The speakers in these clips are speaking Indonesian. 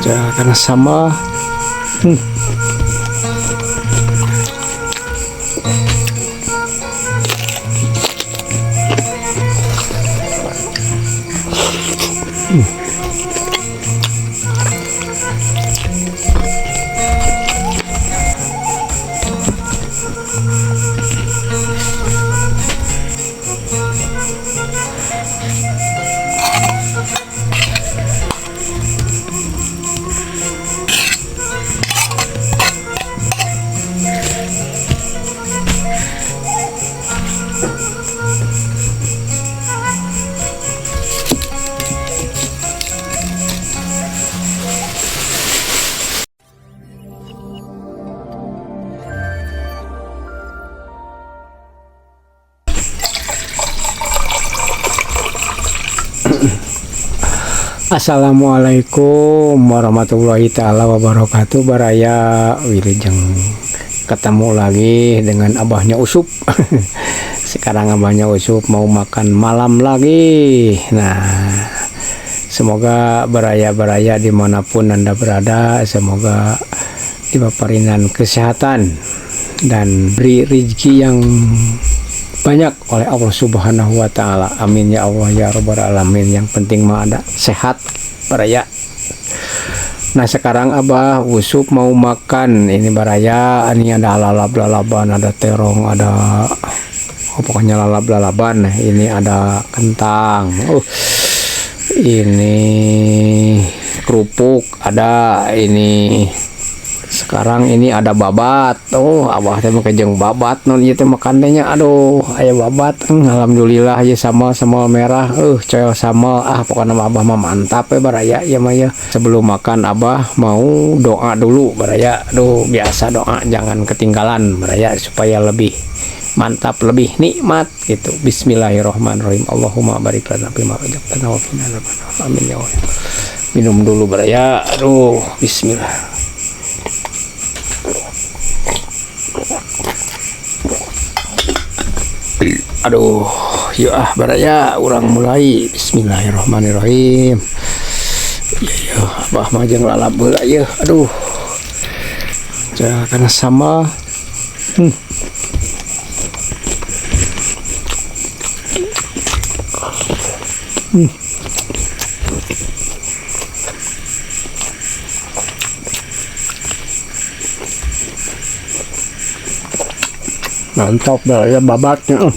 Ya, karena sama. Assalamualaikum warahmatullahi ta'ala wabarakatuh. Baraya wilujeng ketemu lagi dengan abahnya Usup. Sekarang abahnya Usup mau makan malam lagi. Nah, semoga baraya-baraya dimanapun anda berada, semoga dibaparinan kesehatan dan beri rezeki yang banyak oleh Allah Subhanahu wa Ta'ala. Amin ya Allah ya Rabbal Alamin. Yang penting mah ada sehat baraya. Nah, sekarang abah Usup mau makan ini baraya. Ini ada lalap-lalaban, ada terong, ada pokoknya lalap-lalaban. Ini ada kentang. Ini kerupuk ada. Ini sekarang ini ada babat. Abah teh kejeng babat non ieu teh makannya. Aduh, aya babat. Alhamdulillah ya sama merah. Coel sama pokoknya abah mah mantap ya baraya ya mah ya. Sebelum makan abah mau doa dulu baraya. Aduh, biasa doa jangan ketinggalan baraya supaya lebih mantap, lebih nikmat gitu. Bismillahirrahmanirrahim. Allahumma barik lana fima razaqtana wa qina adzabannar. Amin ya Allah. Minum dulu baraya. Aduh, bismillah. Aduh, yuk baraya urang mulai. Bismillahirrahmanirrahim. Ya, abah mah jeung lalap heula ya. Aduh. Karena sama. Mantap baraya babatnya.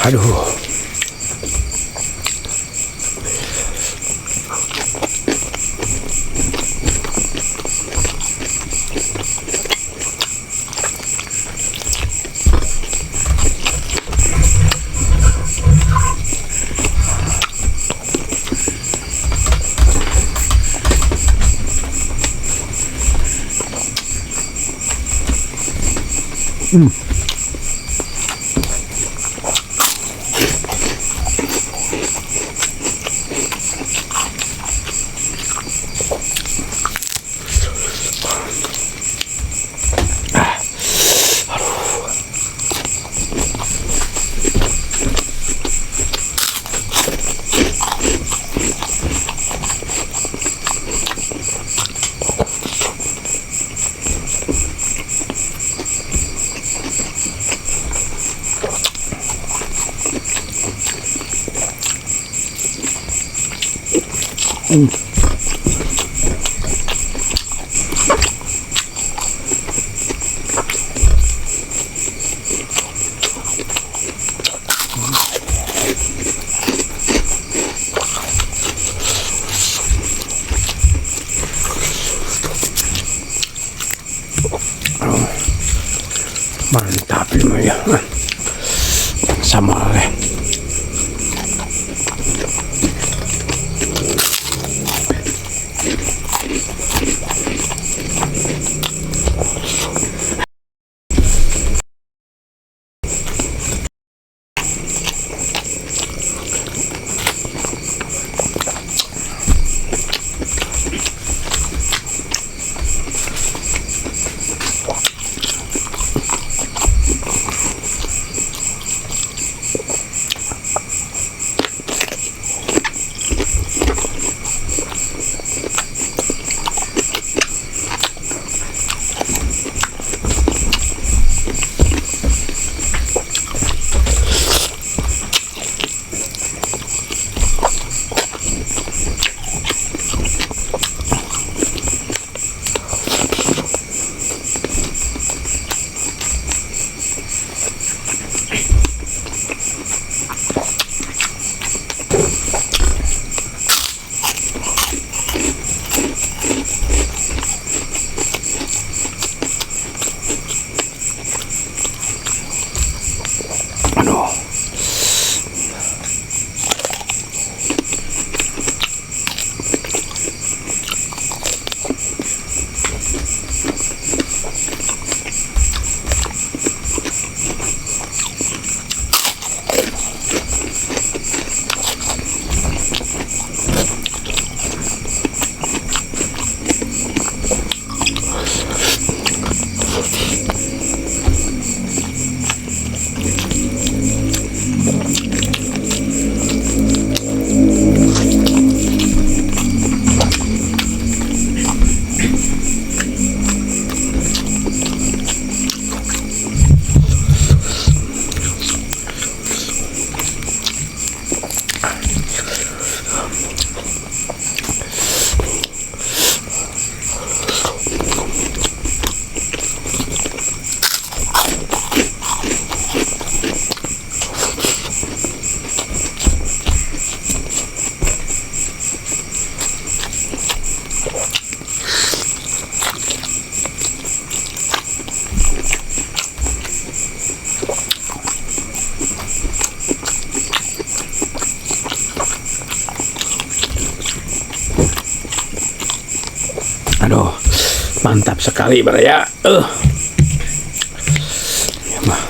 Aduh. Mantap ini ya. Sama lah. Aduh. Aduh, mantap sekali ya. Ya, mah.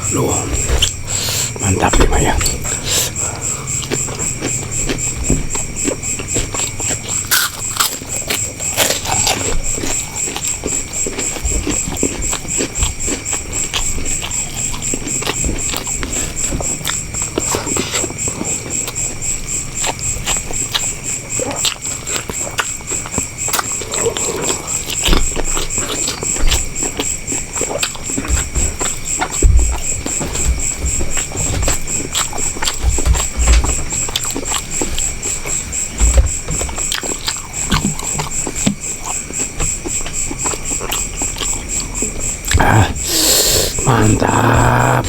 Aduh, mantap ya. Mantap.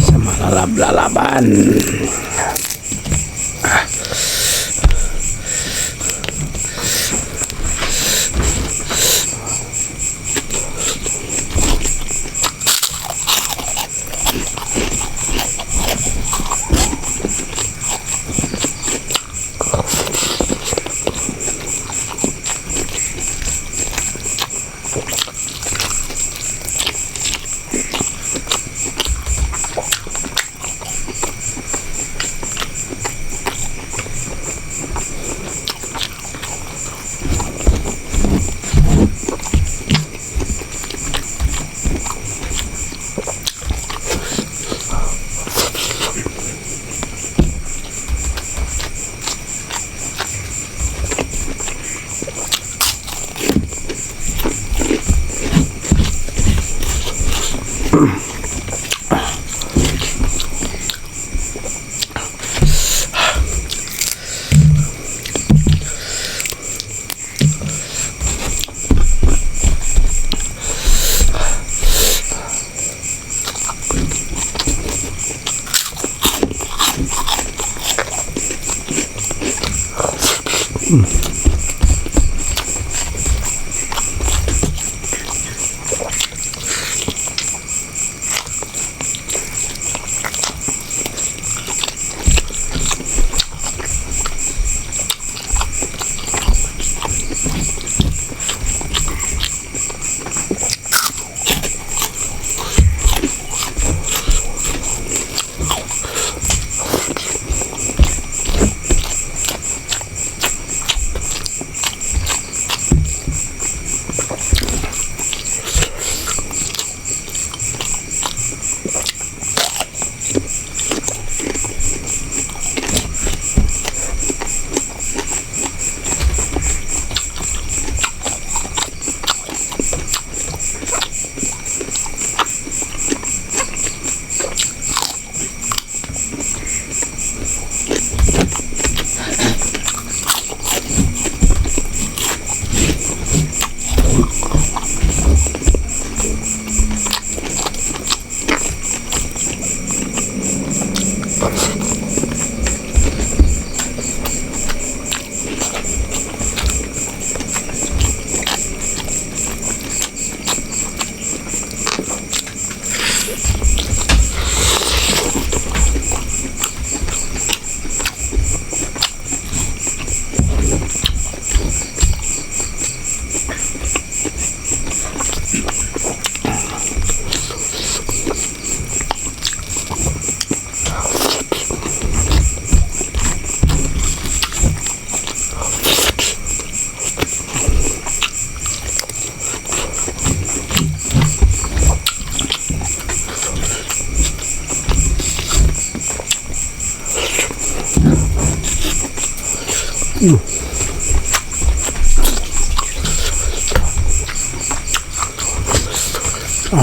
Sama lalap-lalapan.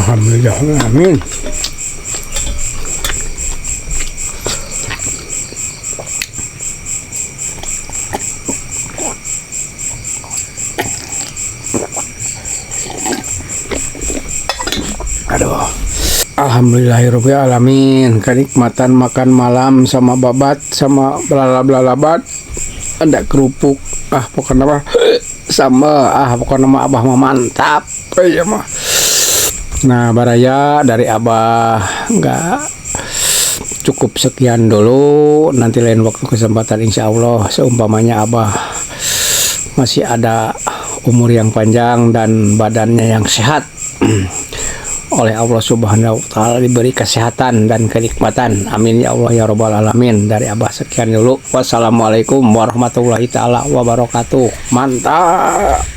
Alhamdulillah, amin. Aduh. Alhamdulillahirabbil alamin. Kenikmatan makan malam sama babat sama belalab-lalabat. Ada kerupuk. Pokoknya mah sama pokoknya mah abah mah mantap. Iya mah. Nah, baraya dari abah nggak cukup sekian dulu. Nanti lain waktu kesempatan insya Allah seumpamanya abah masih ada umur yang panjang dan badannya yang sehat. Oleh Allah Subhanahu wa Ta'ala diberi kesehatan dan kenikmatan. Amin ya Allah ya Rabbal Alamin. Dari abah sekian dulu. Wassalamualaikum warahmatullahi ta'ala wabarakatuh. Mantap.